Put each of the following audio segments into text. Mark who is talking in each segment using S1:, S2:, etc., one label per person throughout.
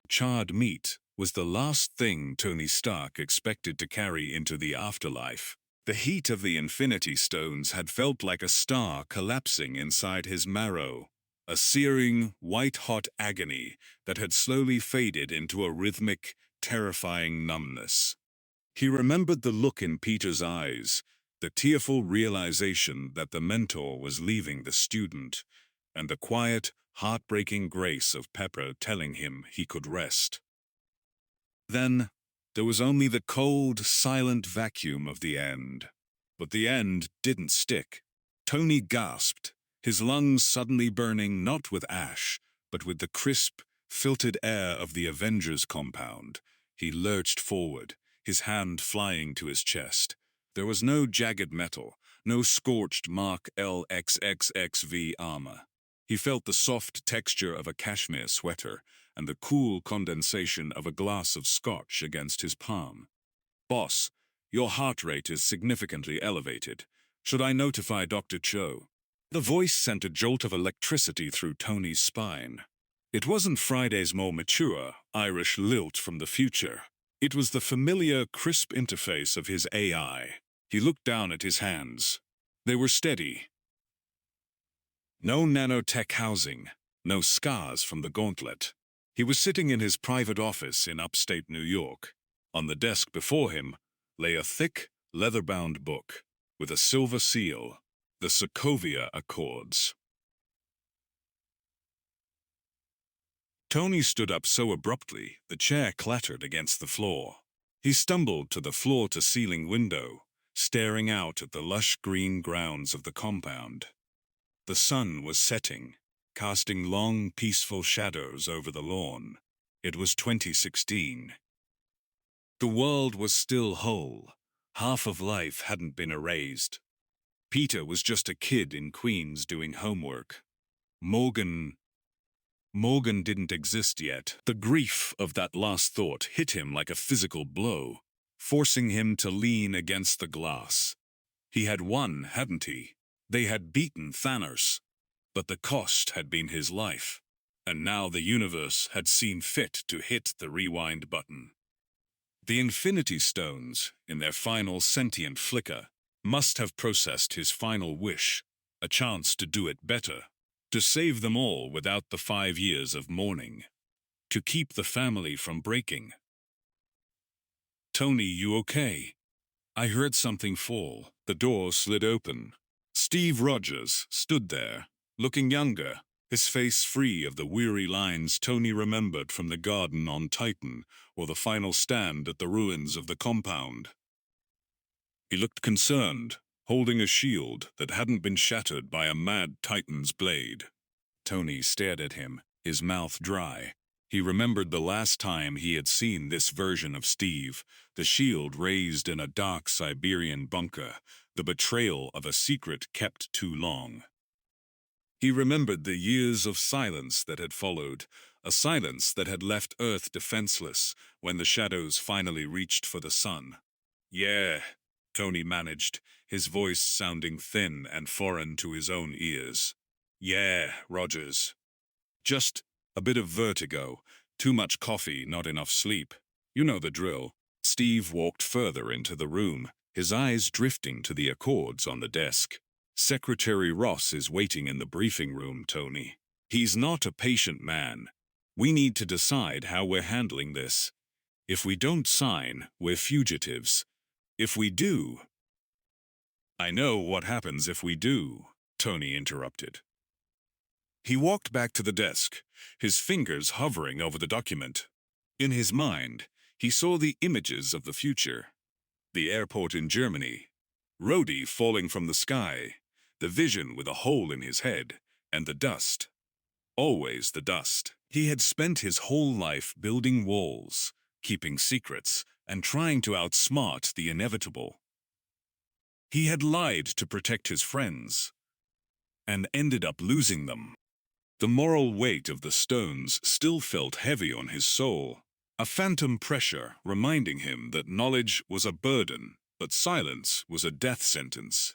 S1: Charred meat was the last thing Tony Stark expected to carry into the afterlife. The heat of the Infinity Stones had felt like a star collapsing inside his marrow, a searing, white-hot agony that had slowly faded into a rhythmic, terrifying numbness. He remembered the look in Peter's eyes, the tearful realization that the mentor was leaving the student, and the quiet, heartbreaking grace of Pepper telling him he could rest. Then, there was only the cold, silent vacuum of the end. But the end didn't stick. Tony gasped, his lungs suddenly burning not with ash, but with the crisp, filtered air of the Avengers compound. He lurched forward, his hand flying to his chest. There was no jagged metal, no scorched Mark LXXXV armor. He felt the soft texture of a cashmere sweater and the cool condensation of a glass of scotch against his palm. "Boss, your heart rate is significantly elevated. Should I notify Dr. Cho?" The voice sent a jolt of electricity through Tony's spine. It wasn't Friday's more mature, Irish lilt from the future. It was the familiar, crisp interface of his AI. He looked down at his hands. They were steady. No nanotech housing, no scars from the gauntlet. He was sitting in his private office in upstate New York. On the desk before him lay a thick, leather-bound book with a silver seal, the Sokovia Accords. Tony stood up so abruptly the chair clattered against the floor. He stumbled to the floor-to-ceiling window, staring out at the lush green grounds of the compound. The sun was setting, casting long, peaceful shadows over the lawn. It was 2016. The world was still whole. Half of life hadn't been erased. Peter was just a kid in Queens doing homework. Morgan didn't exist yet. The grief of that last thought hit him like a physical blow, forcing him to lean against the glass. He had won, hadn't he? They had beaten Thanos, but the cost had been his life, and now the universe had seen fit to hit the rewind button. The Infinity Stones, in their final sentient flicker, must have processed his final wish, a chance to do it better, to save them all without the 5 years of mourning, to keep the family from breaking. "Tony, you okay?" I heard something fall. The door slid open. Steve Rogers stood there, looking younger, his face free of the weary lines Tony remembered from the garden on Titan or the final stand at the ruins of the compound. He looked concerned, holding a shield that hadn't been shattered by a mad Titan's blade. Tony stared at him, his mouth dry. He remembered the last time he had seen this version of Steve, the shield raised in a dark Siberian bunker, the betrayal of a secret kept too long. He remembered the years of silence that had followed, a silence that had left Earth defenseless when the shadows finally reached for the sun. "Yeah," Tony managed, his voice sounding thin and foreign to his own ears. "Yeah, Rogers. Just a bit of vertigo, too much coffee, not enough sleep. You know the drill." Steve walked further into the room, his eyes drifting to the Accords on the desk. "Secretary Ross is waiting in the briefing room, Tony. He's not a patient man. We need to decide how we're handling this. If we don't sign, we're fugitives. If we do—" "I know what happens if we do," Tony interrupted. He walked back to the desk, his fingers hovering over the document. In his mind, he saw the images of the future. The airport in Germany, Rhodey falling from the sky, the vision with a hole in his head, and the dust. Always the dust. He had spent his whole life building walls, keeping secrets, and trying to outsmart the inevitable. He had lied to protect his friends, and ended up losing them. The moral weight of the stones still felt heavy on his soul, a phantom pressure reminding him that knowledge was a burden, but silence was a death sentence.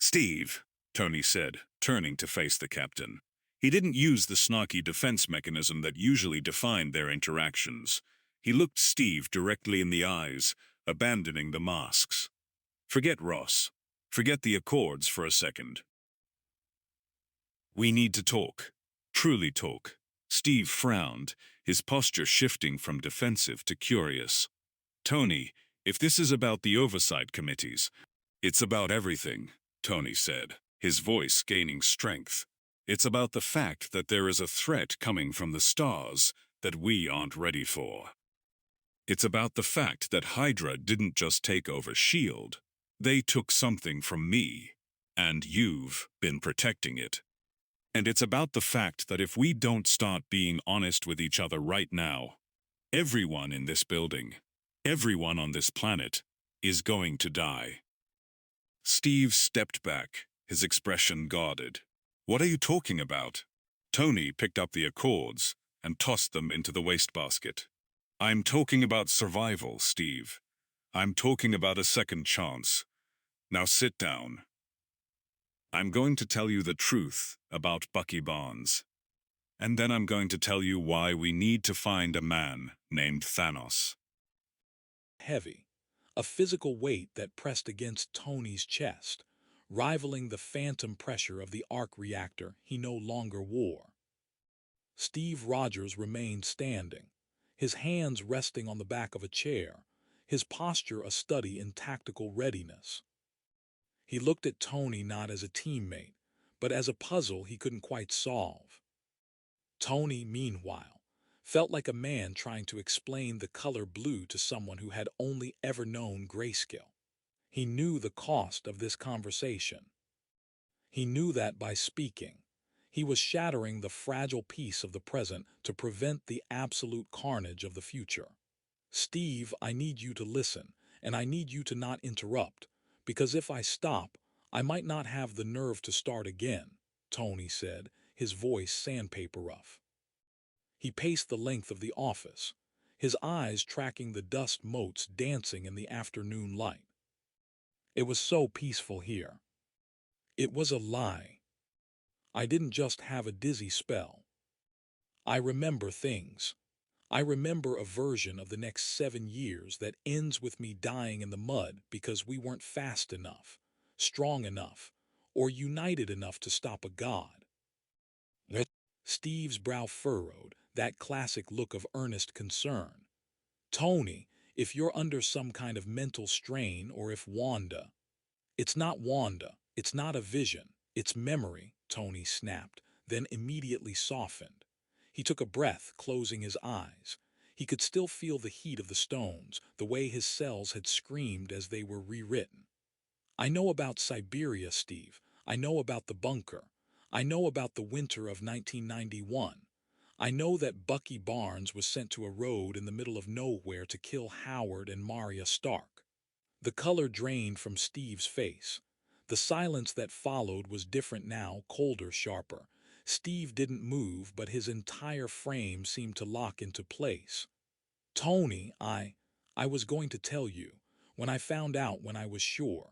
S1: "Steve," Tony said, turning to face the captain. He didn't use the snarky defense mechanism that usually defined their interactions. He looked Steve directly in the eyes, abandoning the masks. Forget Ross. Forget the Accords for a second. We need to talk. Truly talk. Steve frowned, his posture shifting from defensive to curious. Tony, if this is about the oversight committees, it's about everything, Tony said, his voice gaining strength. It's about the fact that there is a threat coming from the stars that we aren't ready for. It's about the fact that Hydra didn't just take over S.H.I.E.L.D. They took something from me, and you've been protecting it. And it's about the fact that if we don't start being honest with each other right now, everyone in this building, everyone on this planet, is going to die. Steve stepped back, his expression guarded. What are you talking about? Tony picked up the Accords and tossed them into the wastebasket. I'm talking about survival, Steve. I'm talking about a second chance. Now sit down. I'm going to tell you the truth about Bucky Barnes. And then I'm going to tell you why we need to find a man named Thanos.
S2: Heavy, a physical weight that pressed against Tony's chest, rivaling the phantom pressure of the arc reactor he no longer wore. Steve Rogers remained standing, his hands resting on the back of a chair, his posture a study in tactical readiness. He looked at Tony not as a teammate, but as a puzzle he couldn't quite solve. Tony, meanwhile, felt like a man trying to explain the color blue to someone who had only ever known grayscale. He knew the cost of this conversation. He knew that by speaking, he was shattering the fragile peace of the present to prevent the absolute carnage of the future. Steve, I need you to listen, and I need you to not interrupt, because if I stop, I might not have the nerve to start again, Tony said, his voice sandpaper rough. He paced the length of the office, his eyes tracking the dust motes dancing in the afternoon light. It was so peaceful here. It was a lie. I didn't just have a dizzy spell. I remember things. I remember a version of the next 7 years that ends with me dying in the mud because we weren't fast enough, strong enough, or united enough to stop a god. Steve's brow furrowed, that classic look of earnest concern. Tony, if you're under some kind of mental strain, or if Wanda— It's not Wanda, it's not a vision, it's memory, Tony snapped, then immediately softened. He took a breath, closing his eyes. He could still feel the heat of the stones, the way his cells had screamed as they were rewritten. I know about Siberia, Steve. I know about the bunker. I know about the winter of 1991. I know that Bucky Barnes was sent to a road in the middle of nowhere to kill Howard and Maria Stark. The color drained from Steve's face. The silence that followed was different now, colder, sharper. Steve didn't move, but his entire frame seemed to lock into place. Tony, I was going to tell you. When I found out, when I was sure.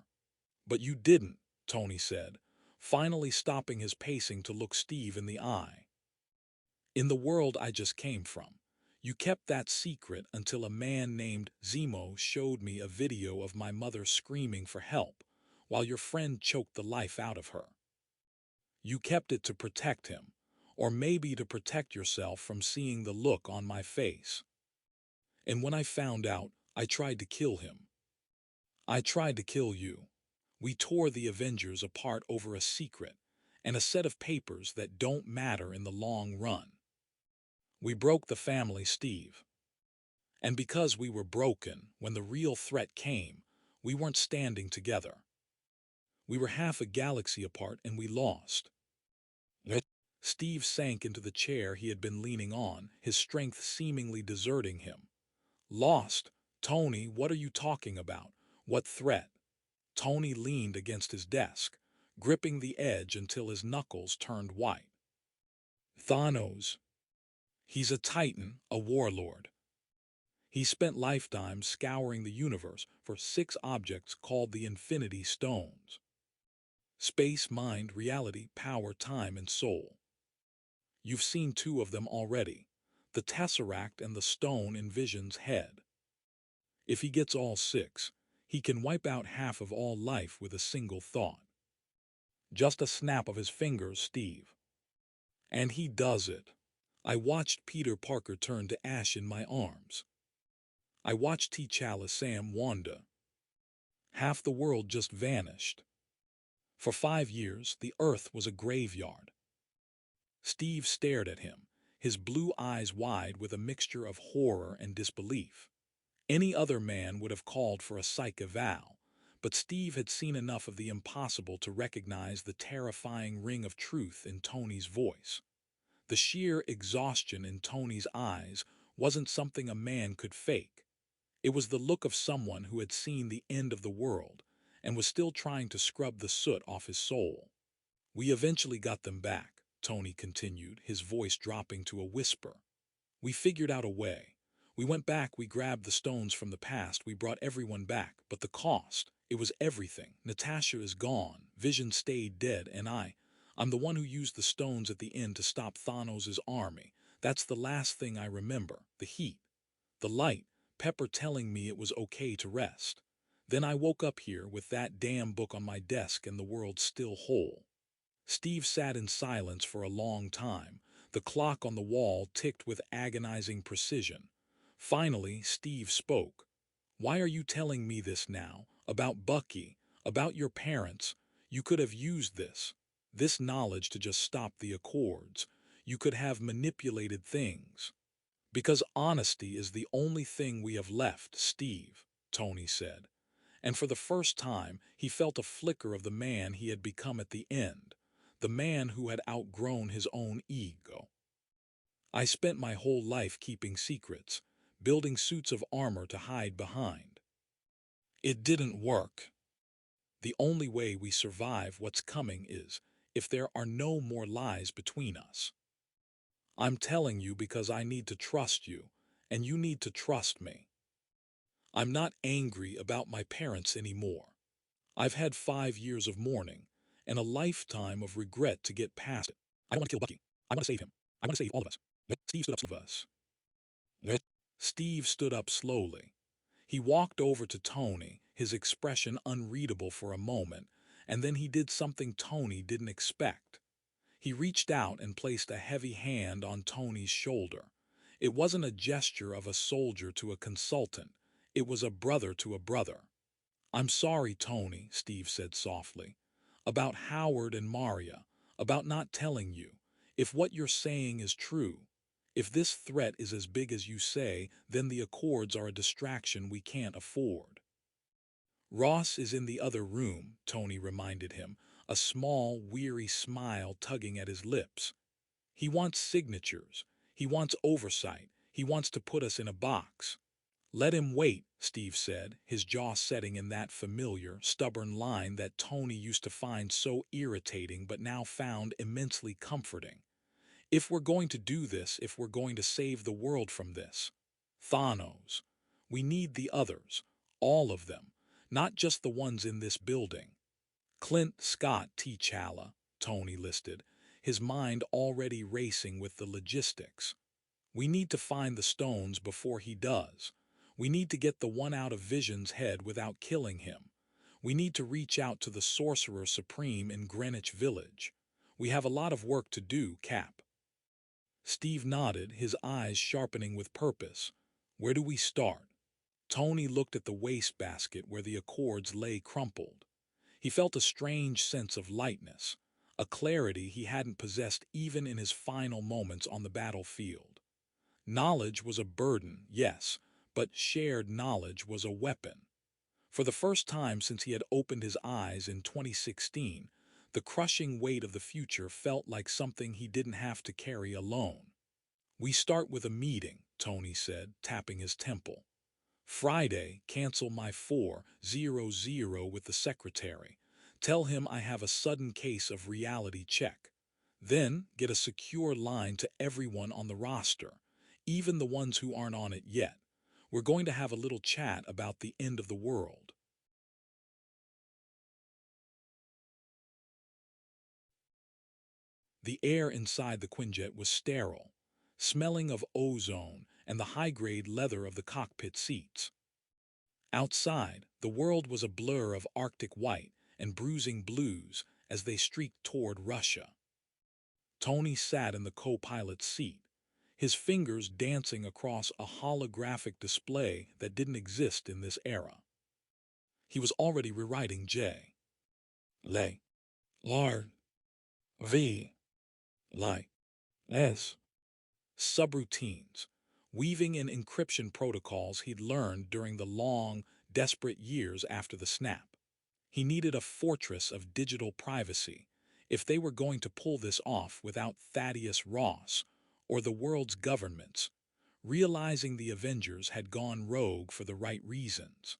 S2: But you didn't, Tony said, finally stopping his pacing to look Steve in the eye. In the world I just came from, you kept that secret until a man named Zemo showed me a video of my mother screaming for help, while your friend choked the life out of her. You kept it to protect him, or maybe to protect yourself from seeing the look on my face. And when I found out, I tried to kill him. I tried to kill you. We tore the Avengers apart over a secret and a set of papers that don't matter in the long run. We broke the family, Steve. And because we were broken, when the real threat came, we weren't standing together. We were half a galaxy apart and we lost. Steve sank into the chair he had been leaning on, his strength seemingly deserting him. Lost? Tony, what are you talking about? What threat? Tony leaned against his desk, gripping the edge until his knuckles turned white. Thanos. He's a titan, a warlord. He spent lifetimes scouring the universe for 6 objects called the Infinity Stones. Space, mind, reality, power, time, and soul. You've seen two of them already, the Tesseract and the stone in Vision's head. If he gets all six, he can wipe out half of all life with a single thought. Just a snap of his fingers, Steve. And he does it. I watched Peter Parker turn to ash in my arms. I watched T'Challa Sam Wanda. Half the world just vanished. For 5 years, the Earth was a graveyard. Steve stared at him, his blue eyes wide with a mixture of horror and disbelief. Any other man would have called for a psych eval, but Steve had seen enough of the impossible to recognize the terrifying ring of truth in Tony's voice. The sheer exhaustion in Tony's eyes wasn't something a man could fake. It was the look of someone who had seen the end of the world and was still trying to scrub the soot off his soul. We eventually got them back, Tony continued, his voice dropping to a whisper. We figured out a way. We went back, we grabbed the stones from the past, we brought everyone back, but the cost, it was everything. Natasha is gone, Vision stayed dead, and I'm the one who used the stones at the end to stop Thanos' army. That's the last thing I remember, the heat, the light, Pepper telling me it was okay to rest. Then I woke up here with that damn book on my desk and the world still whole. Steve sat in silence for a long time. The clock on the wall ticked with agonizing precision. Finally, Steve spoke. Why are you telling me this now? About Bucky? About your parents? You could have used this knowledge to just stop the Accords. You could have manipulated things. Because honesty is the only thing we have left, Steve, Tony said. And for the first time, he felt a flicker of the man he had become at the end, the man who had outgrown his own ego. I spent my whole life keeping secrets, building suits of armor to hide behind. It didn't work. The only way we survive what's coming is if there are no more lies between us. I'm telling you because I need to trust you, and you need to trust me. I'm not angry about my parents anymore. I've had 5 years of mourning and a lifetime of regret to get past it. I don't want to kill Bucky. I want to save him. I want to save all of us. Steve stood up of us. Steve stood up slowly. He walked over to Tony, his expression unreadable for a moment, and then he did something Tony didn't expect. He reached out and placed a heavy hand on Tony's shoulder. It wasn't a gesture of a soldier to a consultant. It was a brother to a brother. I'm sorry, Tony, Steve said softly. About Howard and Maria, about not telling you. If what you're saying is true, if this threat is as big as you say, then the Accords are a distraction we can't afford. Ross is in the other room, Tony reminded him, a small, weary smile tugging at his lips. He wants signatures. He wants oversight. He wants to put us in a box. Let him wait, Steve said, his jaw setting in that familiar, stubborn line that Tony used to find so irritating but now found immensely comforting. If we're going to do this, if we're going to save the world from this, Thanos, we need the others, all of them, not just the ones in this building. Clint Scott T'Challa, Tony listed, his mind already racing with the logistics. We need to find the stones before he does. We need to get the one out of Vision's head without killing him. We need to reach out to the Sorcerer Supreme in Greenwich Village. We have a lot of work to do, Cap. Steve nodded, his eyes sharpening with purpose. Where do we start? Tony looked at the wastebasket where the Accords lay crumpled. He felt a strange sense of lightness, a clarity he hadn't possessed even in his final moments on the battlefield. Knowledge was a burden, yes, but shared knowledge was a weapon. For the first time since he had opened his eyes in 2016, the crushing weight of the future felt like something he didn't have to carry alone. We start with a meeting, Tony said, tapping his temple. Friday, cancel my 4:00 with the secretary. Tell him I have a sudden case of reality check. Then get a secure line to everyone on the roster, even the ones who aren't on it yet. We're going to have a little chat about the end of the world. The air inside the Quinjet was sterile, smelling of ozone and the high-grade leather of the cockpit seats. Outside, the world was a blur of Arctic white and bruising blues as they streaked toward Russia. Tony sat in the co-pilot's seat, his fingers dancing across a holographic display that didn't exist in this era. He was already rewriting J. Lay. Lard. V. Like. S. Subroutines, weaving in encryption protocols he'd learned during the long, desperate years after the snap. He needed a fortress of digital privacy if they were going to pull this off without Thaddeus Ross or the world's governments, realizing the Avengers had gone rogue for the right reasons.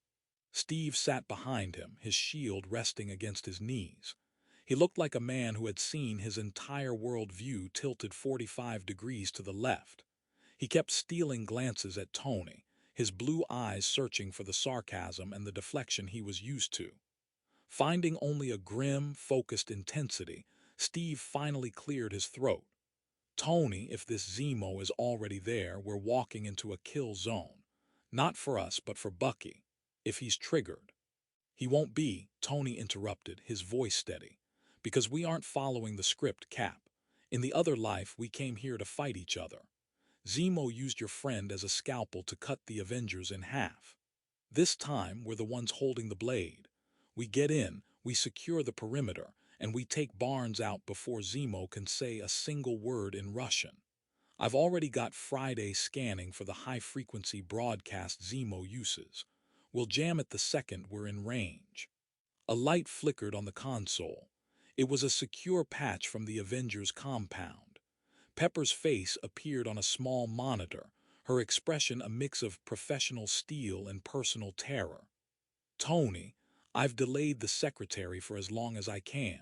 S2: Steve sat behind him, his shield resting against his knees. He looked like a man who had seen his entire world view tilted 45 degrees to the left. He kept stealing glances at Tony, his blue eyes searching for the sarcasm and the deflection he was used to. Finding only a grim, focused intensity, Steve finally cleared his throat. Tony, if this Zemo is already there, we're walking into a kill zone. Not for us, but for Bucky. If he's triggered. He won't be, Tony interrupted, his voice steady. Because we aren't following the script, Cap. In the other life, we came here to fight each other. Zemo used your friend as a scalpel to cut the Avengers in half. This time, we're the ones holding the blade. We get in, we secure the perimeter, and we take Barnes out before Zemo can say a single word in Russian. I've already got Friday scanning for the high-frequency broadcast Zemo uses. We'll jam it the second we're in range. A light flickered on the console. It was a secure patch from the Avengers compound. Pepper's face appeared on a small monitor, her expression a mix of professional steel and personal terror. Tony, I've delayed the secretary for as long as I can.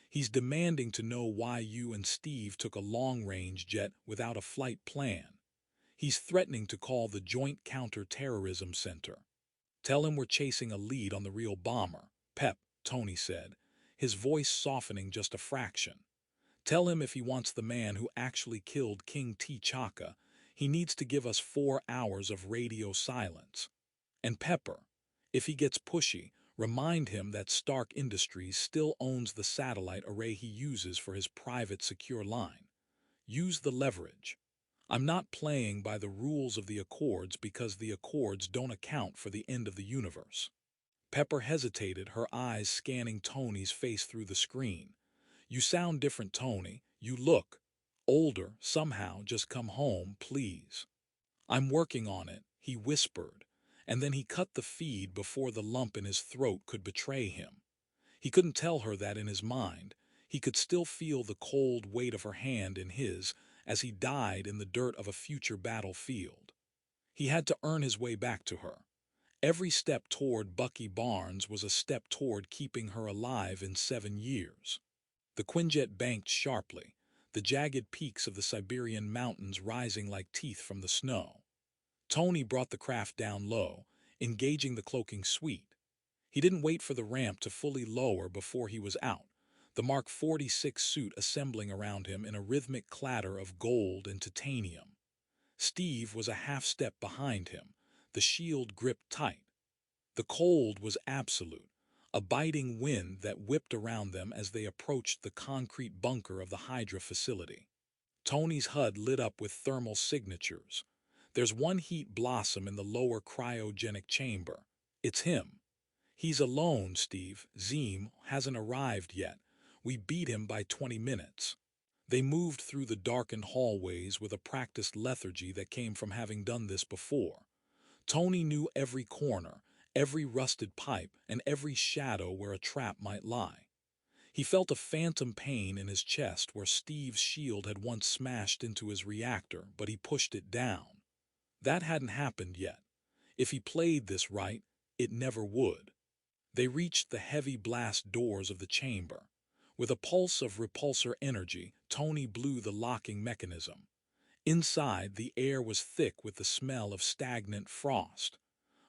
S2: He's demanding to know why you and Steve took a long-range jet without a flight plan. He's threatening to call the Joint Counter-Terrorism Center. Tell him we're chasing a lead on the real bomber, Pep, Tony said, his voice softening just a fraction. Tell him if he wants the man who actually killed King T'Chaka, he needs to give us 4 hours of radio silence. And Pepper, if he gets pushy, remind him that Stark Industries still owns the satellite array he uses for his private secure line. Use the leverage. I'm not playing by the rules of the Accords because the Accords don't account for the end of the universe. Pepper hesitated, her eyes scanning Tony's face through the screen. You sound different, Tony. You look older, somehow. Just come home, please. I'm working on it, he whispered, and then he cut the feed before the lump in his throat could betray him. He couldn't tell her that in his mind. He could still feel the cold weight of her hand in his as he died in the dirt of a future battlefield. He had to earn his way back to her. Every step toward Bucky Barnes was a step toward keeping her alive in 7 years. The Quinjet banked sharply, the jagged peaks of the Siberian mountains rising like teeth from the snow. Tony brought the craft down low, engaging the cloaking suite. He didn't wait for the ramp to fully lower before he was out, the Mark 46 suit assembling around him in a rhythmic clatter of gold and titanium. Steve was a half-step behind him, the shield gripped tight. The cold was absolute, a biting wind that whipped around them as they approached the concrete bunker of the Hydra facility. Tony's HUD lit up with thermal signatures. There's one heat blossom in the lower cryogenic chamber. It's him. He's alone, Steve. Zeme hasn't arrived yet. We beat him by 20 minutes. They moved through the darkened hallways with a practiced lethargy that came from having done this before. Tony knew every corner, every rusted pipe, and every shadow where a trap might lie. He felt a phantom pain in his chest where Steve's shield had once smashed into his reactor, but he pushed it down. That hadn't happened yet. If he played this right, it never would. They reached the heavy blast doors of the chamber. With a pulse of repulsor energy, Tony blew the locking mechanism. Inside, the air was thick with the smell of stagnant frost.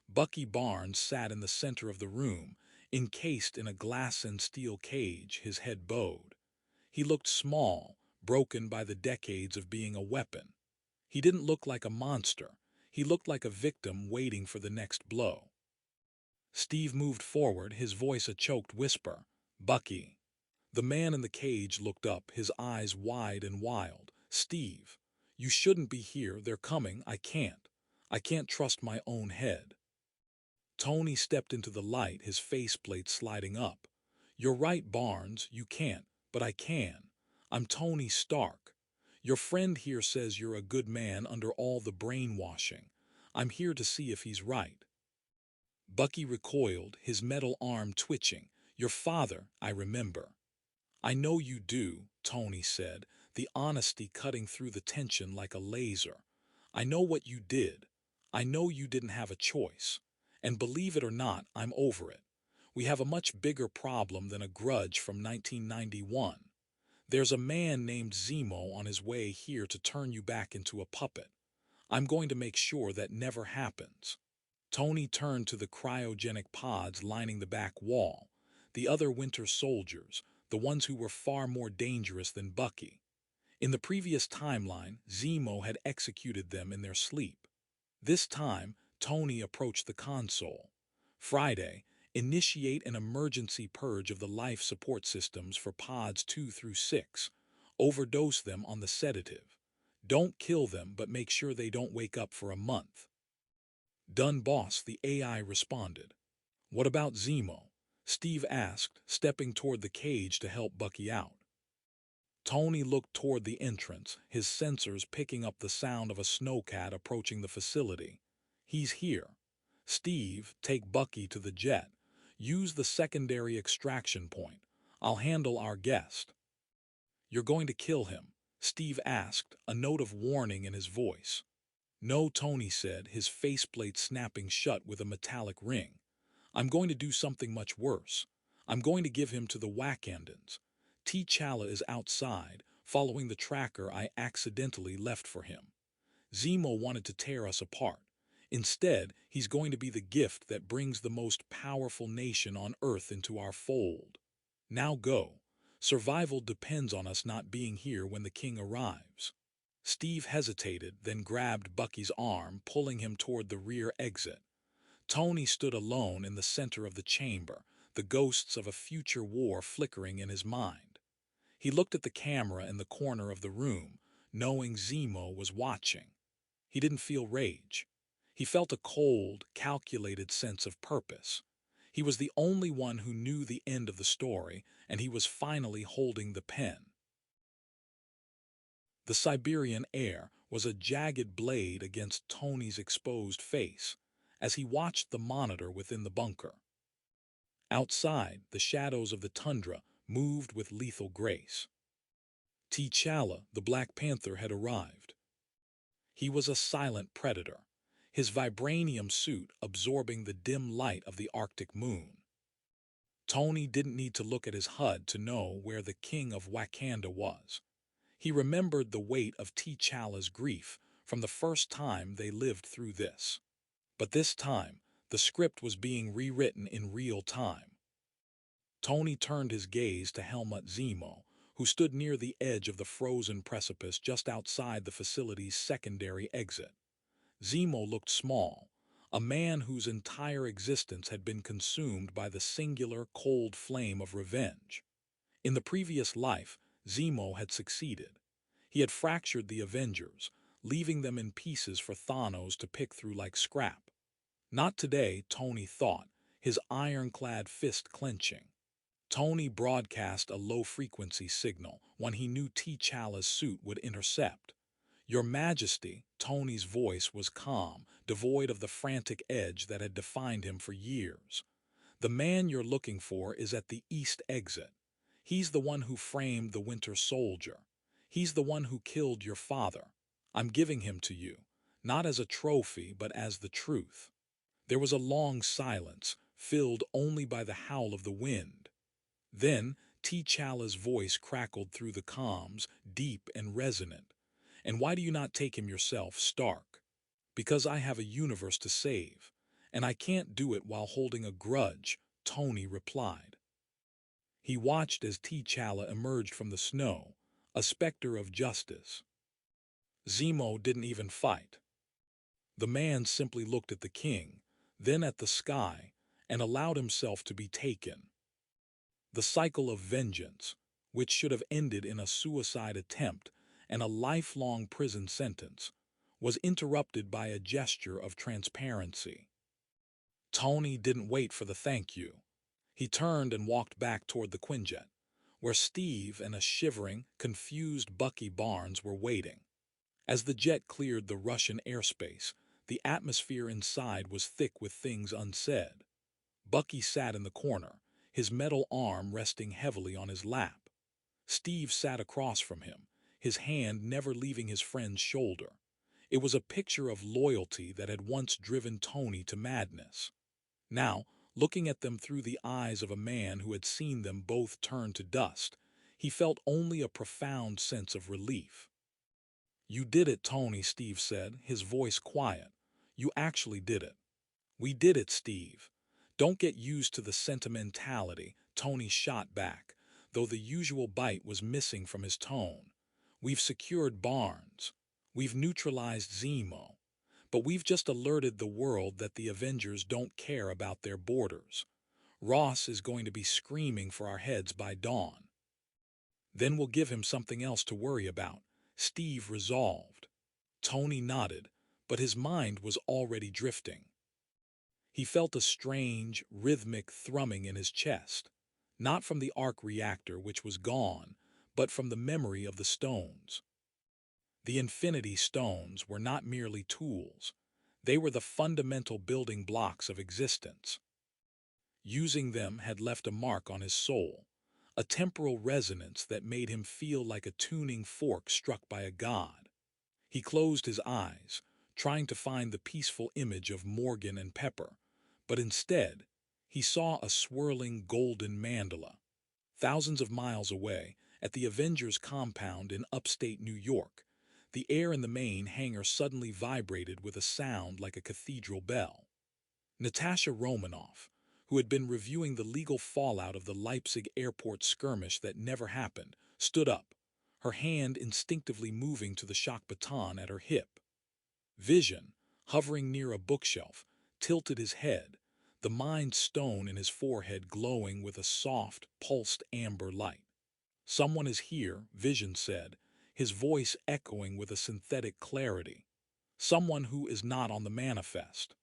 S2: Bucky Barnes sat in the center of the room, encased in a glass and steel cage, his head bowed. He looked small, broken by the decades of being a weapon. He didn't look like a monster. He looked like a victim waiting for the next blow. Steve moved forward, his voice a choked whisper. "Bucky." The man in the cage looked up, his eyes wide and wild. "Steve, you shouldn't be here. They're coming. I can't. I can't trust my own head." Tony stepped into the light, his faceplate sliding up. "You're right, Barnes. You can't. But I can. I'm Tony Stark. Your friend here says you're a good man under all the brainwashing. I'm here to see if he's right." Bucky recoiled, his metal arm twitching. "Your father, I remember." "I know you do," Tony said, the honesty cutting through the tension like a laser. "I know what you did. I know you didn't have a choice. And believe it or not, I'm over it. We have a much bigger problem than a grudge from 1991. There's a man named Zemo on his way here to turn you back into a puppet. I'm going to make sure that never happens." Tony turned to the cryogenic pods lining the back wall, the other Winter Soldiers, the ones who were far more dangerous than Bucky. In the previous timeline, Zemo had executed them in their sleep. This time, Tony approached the console. "Friday, initiate an emergency purge of the life support systems for pods 2 through 6. Overdose them on the sedative. Don't kill them, but make sure they don't wake up for a month." "Done, boss," the AI responded. "What about Zemo?" Steve asked, stepping toward the cage to help Bucky out. Tony looked toward the entrance, his sensors picking up the sound of a snowcat approaching the facility. "He's here. Steve, take Bucky to the jet. Use the secondary extraction point. I'll handle our guest." "You're going to kill him?" Steve asked, a note of warning in his voice. "No," Tony said, his faceplate snapping shut with a metallic ring. "I'm going to do something much worse. I'm going to give him to the Wakandans. T'Challa is outside, following the tracker I accidentally left for him. Zemo wanted to tear us apart. Instead, he's going to be the gift that brings the most powerful nation on Earth into our fold. Now go. Survival depends on us not being here when the king arrives." Steve hesitated, then grabbed Bucky's arm, pulling him toward the rear exit. Tony stood alone in the center of the chamber, the ghosts of a future war flickering in his mind. He looked at the camera in the corner of the room, knowing Zemo was watching. He didn't feel rage. He felt a cold, calculated sense of purpose. He was the only one who knew the end of the story, and he was finally holding the pen. The Siberian air was a jagged blade against Tony's exposed face as he watched the monitor within the bunker. Outside, the shadows of the tundra moved with lethal grace. T'Challa, the Black Panther, had arrived. He was a silent predator, his vibranium suit absorbing the dim light of the Arctic moon. Tony didn't need to look at his HUD to know where the king of Wakanda was. He remembered the weight of T'Challa's grief from the first time they lived through this. But this time, the script was being rewritten in real time. Tony turned his gaze to Helmut Zemo, who stood near the edge of the frozen precipice just outside the facility's secondary exit. Zemo looked small, a man whose entire existence had been consumed by the singular cold flame of revenge. In the previous life, Zemo had succeeded. He had fractured the Avengers, leaving them in pieces for Thanos to pick through like scrap. Not today, Tony thought, his ironclad fist clenching. Tony broadcast a low-frequency signal, one he knew T'Challa's suit would intercept. "Your Majesty," Tony's voice was calm, devoid of the frantic edge that had defined him for years. "The man you're looking for is at the east exit. He's the one who framed the Winter Soldier. He's the one who killed your father. I'm giving him to you, not as a trophy, but as the truth." There was a long silence, filled only by the howl of the wind. Then T'Challa's voice crackled through the comms, deep and resonant. "And why do you not take him yourself, Stark?" "Because I have a universe to save, and I can't do it while holding a grudge," Tony replied. He watched as T'Challa emerged from the snow, a specter of justice. Zemo didn't even fight. The man simply looked at the king, then at the sky, and allowed himself to be taken. The cycle of vengeance, which should have ended in a suicide attempt and a lifelong prison sentence, was interrupted by a gesture of transparency. Tony didn't wait for the thank you. He turned and walked back toward the Quinjet, where Steve and a shivering, confused Bucky Barnes were waiting. As the jet cleared the Russian airspace, the atmosphere inside was thick with things unsaid. Bucky sat in the corner, his metal arm resting heavily on his lap. Steve sat across from him, his hand never leaving his friend's shoulder. It was a picture of loyalty that had once driven Tony to madness. Now, looking at them through the eyes of a man who had seen them both turn to dust, he felt only a profound sense of relief. "You did it, Tony," Steve said, his voice quiet. "You actually did it." "We did it, Steve. Don't get used to the sentimentality," Tony shot back, though the usual bite was missing from his tone. "We've secured Barnes. We've neutralized Zemo. But we've just alerted the world that the Avengers don't care about their borders. Ross is going to be screaming for our heads by dawn. Then we'll give him something else to worry about," Steve resolved. Tony nodded, but his mind was already drifting. He felt a strange, rhythmic thrumming in his chest, not from the arc reactor which was gone, but from the memory of the stones. The Infinity Stones were not merely tools. They were the fundamental building blocks of existence. Using them had left a mark on his soul, a temporal resonance that made him feel like a tuning fork struck by a god. He closed his eyes, trying to find the peaceful image of Morgan and Pepper, but instead, he saw a swirling golden mandala. Thousands of miles away, at the Avengers compound in upstate New York, the air in the main hangar suddenly vibrated with a sound like a cathedral bell. Natasha Romanoff, who had been reviewing the legal fallout of the Leipzig airport skirmish that never happened, stood up, her hand instinctively moving to the shock baton at her hip. Vision, hovering near a bookshelf, tilted his head, the Mind Stone in his forehead glowing with a soft, pulsed amber light. "Someone is here," Vision said, his voice echoing with a synthetic clarity. "Someone who is not on the manifest."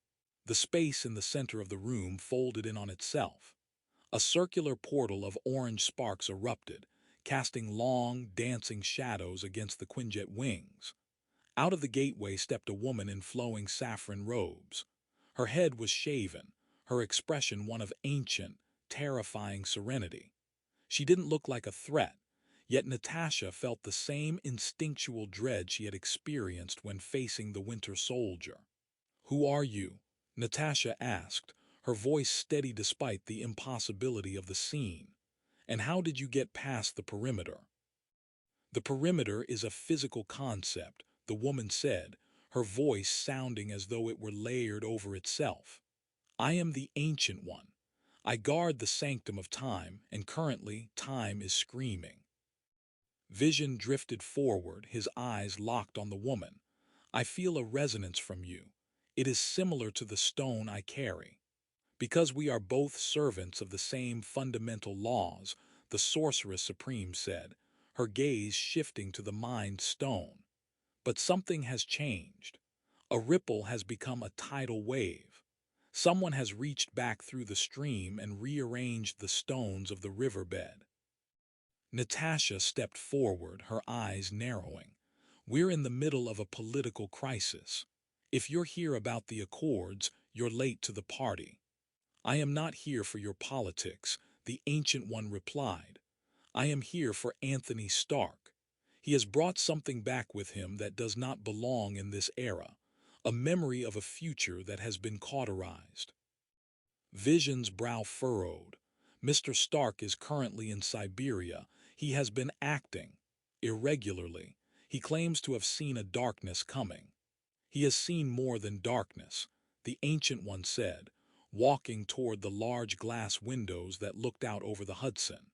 S2: The space in the center of the room folded in on itself. A circular portal of orange sparks erupted, casting long, dancing shadows against the Quinjet wings. Out of the gateway stepped a woman in flowing saffron robes. Her head was shaven, her expression one of ancient, terrifying serenity. She didn't look like a threat, yet Natasha felt the same instinctual dread she had experienced when facing the Winter Soldier. "Who are you?" Natasha asked, her voice steady despite the impossibility of the scene. "And how did you get past the perimeter?" "The perimeter is a physical concept," the woman said, her voice sounding as though it were layered over itself. "I am the Ancient One. I guard the sanctum of time, and currently time is screaming." Vision drifted forward, his eyes locked on the woman. "I feel a resonance from you. It is similar to the stone I carry." "Because we are both servants of the same fundamental laws," the Sorceress Supreme said, her gaze shifting to the Mind Stone. "But something has changed. A ripple has become a tidal wave. Someone has reached back through the stream and rearranged the stones of the riverbed." Natasha stepped forward, her eyes narrowing. "We're in the middle of a political crisis. If you're here about the Accords, you're late to the party." "I am not here for your politics," the Ancient One replied. "I am here for Anthony Stark. He has brought something back with him that does not belong in this era, a memory of a future that has been cauterized." Vision's brow furrowed. "Mr. Stark is currently in Siberia. He has been acting irregularly. He claims to have seen a darkness coming." "He has seen more than darkness," the Ancient One said, walking toward the large glass windows that looked out over the Hudson.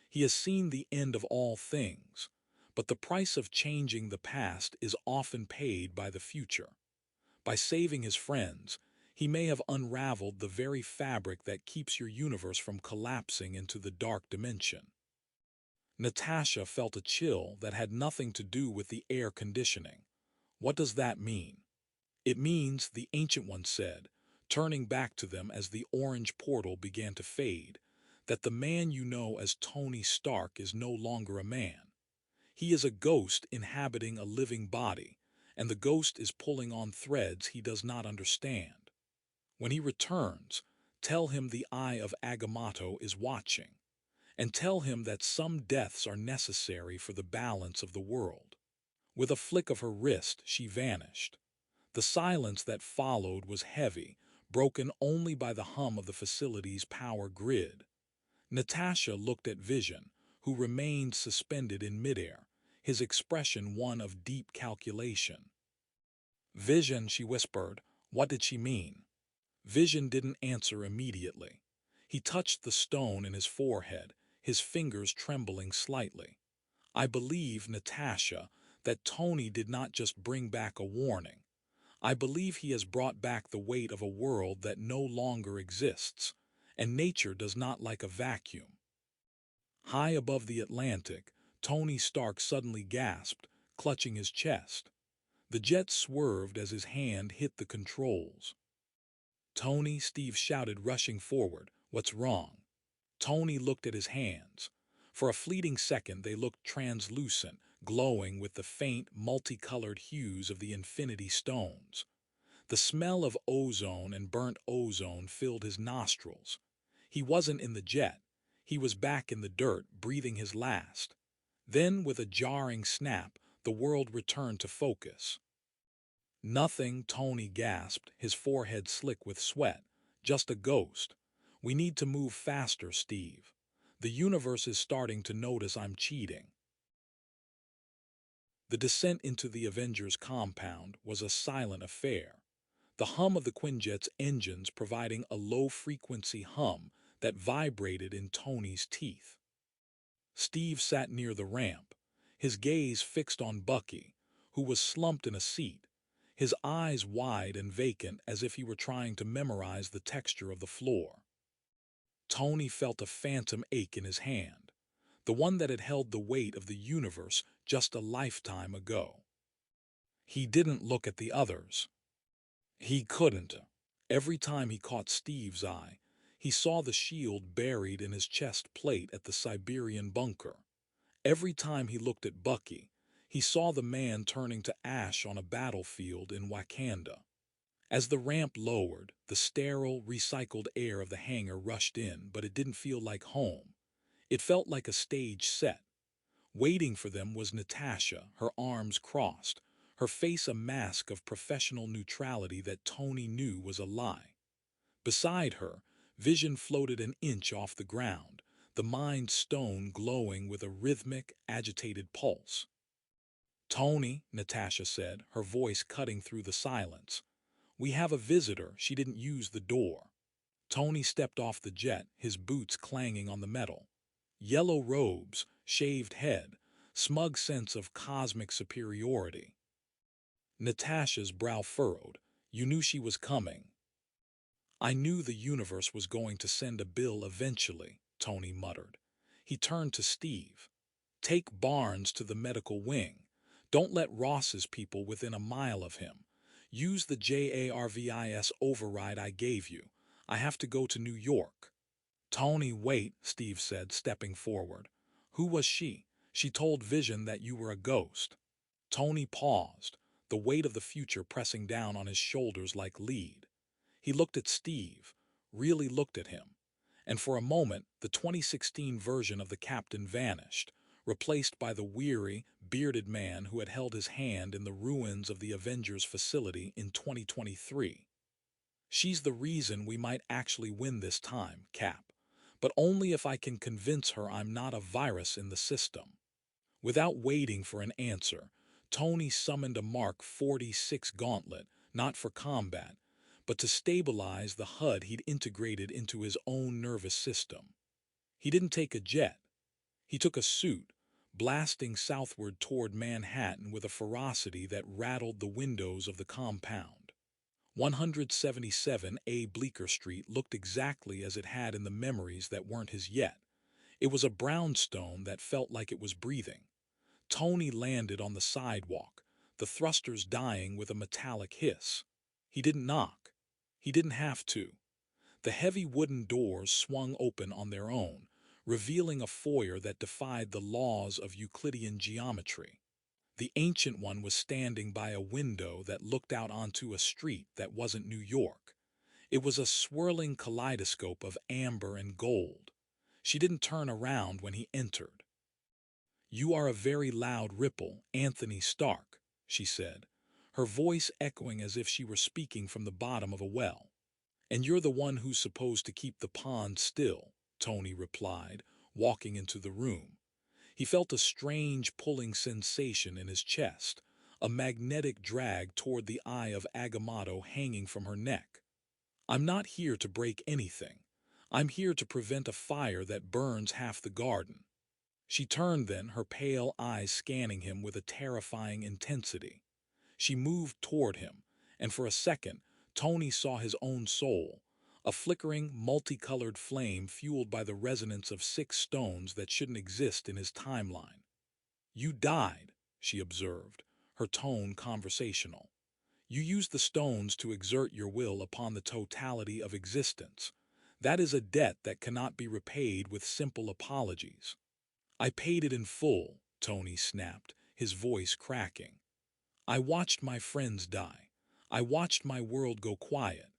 S2: "He has seen the end of all things. But the price of changing the past is often paid by the future. By saving his friends, he may have unraveled the very fabric that keeps your universe from collapsing into the dark dimension. Natasha felt a chill that had nothing to do with the air conditioning. What does that mean? It means, the Ancient One said, turning back to them as the orange portal began to fade, that the man you know as Tony Stark is no longer a man. He is a ghost inhabiting a living body, and the ghost is pulling on threads he does not understand. When he returns, tell him the Eye of Agamotto is watching, and tell him that some deaths are necessary for the balance of the world. With a flick of her wrist, she vanished. The silence that followed was heavy, broken only by the hum of the facility's power grid. Natasha looked at Vision, who remained suspended in midair, his expression one of deep calculation. "Vision," she whispered, "what did she mean?" Vision didn't answer immediately. He touched the stone in his forehead, his fingers trembling slightly. "I believe, Natasha, that Tony did not just bring back a warning. I believe he has brought back the weight of a world that no longer exists, and nature does not like a vacuum." High above the Atlantic, Tony Stark suddenly gasped, clutching his chest. The jet swerved as his hand hit the controls. "Tony," Steve shouted, rushing forward. "What's wrong?" Tony looked at his hands. For a fleeting second they looked translucent, glowing with the faint, multicolored hues of the Infinity Stones. The smell of ozone and burnt ozone filled his nostrils. He wasn't in the jet. He was back in the dirt, breathing his last. Then, with a jarring snap, the world returned to focus. "Nothing," Tony gasped, his forehead slick with sweat. "Just a ghost. We need to move faster, Steve. The universe is starting to notice I'm cheating." The descent into the Avengers compound was a silent affair, the hum of the Quinjet's engines providing a low-frequency hum that vibrated in Tony's teeth. Steve sat near the ramp, his gaze fixed on Bucky, who was slumped in a seat, his eyes wide and vacant as if he were trying to memorize the texture of the floor. Tony felt a phantom ache in his hand, the one that had held the weight of the universe just a lifetime ago. He didn't look at the others. He couldn't. Every time he caught Steve's eye, he saw the shield buried in his chest plate at the Siberian bunker. Every time he looked at Bucky, he saw the man turning to ash on a battlefield in Wakanda. As the ramp lowered, the sterile, recycled air of the hangar rushed in, but it didn't feel like home. It felt like a stage set. Waiting for them was Natasha, her arms crossed, her face a mask of professional neutrality that Tony knew was a lie. Beside her, Vision floated an inch off the ground, the Mind Stone glowing with a rhythmic, agitated pulse. "Tony," Natasha said, her voice cutting through the silence. "We have a visitor." She didn't use the door. Tony stepped off the jet, his boots clanging on the metal. Yellow robes, shaved head, smug sense of cosmic superiority. Natasha's brow furrowed. "You knew she was coming." "I knew the universe was going to send a bill eventually," Tony muttered. He turned to Steve. "Take Barnes to the medical wing. Don't let Ross's people within a mile of him. Use the JARVIS override I gave you. I have to go to New York." "Tony, wait," Steve said, stepping forward. "Who was she? She told Vision that you were a ghost." Tony paused, the weight of the future pressing down on his shoulders like lead. He looked at Steve, really looked at him, and for a moment the 2016 version of the captain vanished, replaced by the weary, bearded man who had held his hand in the ruins of the Avengers facility in 2023. "She's the reason we might actually win this time, Cap, but only if I can convince her I'm not a virus in the system." Without waiting for an answer, Tony summoned a Mark 46 gauntlet, not for combat, but to stabilize the HUD he'd integrated into his own nervous system. He didn't take a jet. He took a suit, blasting southward toward Manhattan with a ferocity that rattled the windows of the compound. 177A Bleecker Street looked exactly as it had in the memories that weren't his yet. It was a brownstone that felt like it was breathing. Tony landed on the sidewalk, the thrusters dying with a metallic hiss. He didn't knock. He didn't have to. The heavy wooden doors swung open on their own, revealing a foyer that defied the laws of Euclidean geometry. The ancient one was standing by a window that looked out onto a street that wasn't New York. It was a swirling kaleidoscope of amber and gold. She didn't turn around when he entered. "You are a very loud ripple, Anthony Stark," she said, her voice echoing as if she were speaking from the bottom of a well. "And you're the one who's supposed to keep the pond still," Tony replied, walking into the room. He felt a strange pulling sensation in his chest, a magnetic drag toward the eye of Agamotto hanging from her neck. "I'm not here to break anything. I'm here to prevent a fire that burns half the garden." She turned then, her pale eyes scanning him with a terrifying intensity. She moved toward him, and for a second, Tony saw his own soul, a flickering, multicolored flame fueled by the resonance of 6 stones that shouldn't exist in his timeline. "You died," she observed, her tone conversational. "You used the stones to exert your will upon the totality of existence. That is a debt that cannot be repaid with simple apologies." "I paid it in full," Tony snapped, his voice cracking. "I watched my friends die. I watched my world go quiet.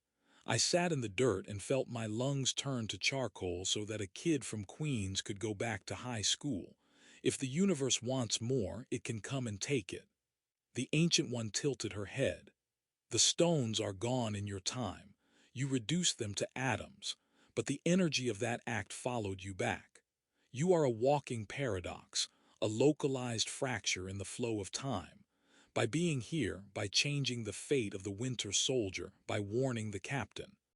S2: I sat in the dirt and felt my lungs turn to charcoal so that a kid from Queens could go back to high school. If the universe wants more, it can come and take it." The Ancient One tilted her head. "The stones are gone in your time. You reduced them to atoms, but the energy of that act followed you back. You are a walking paradox, a localized fracture in the flow of time. By being here, by changing the fate of the Winter Soldier, by warning the captain,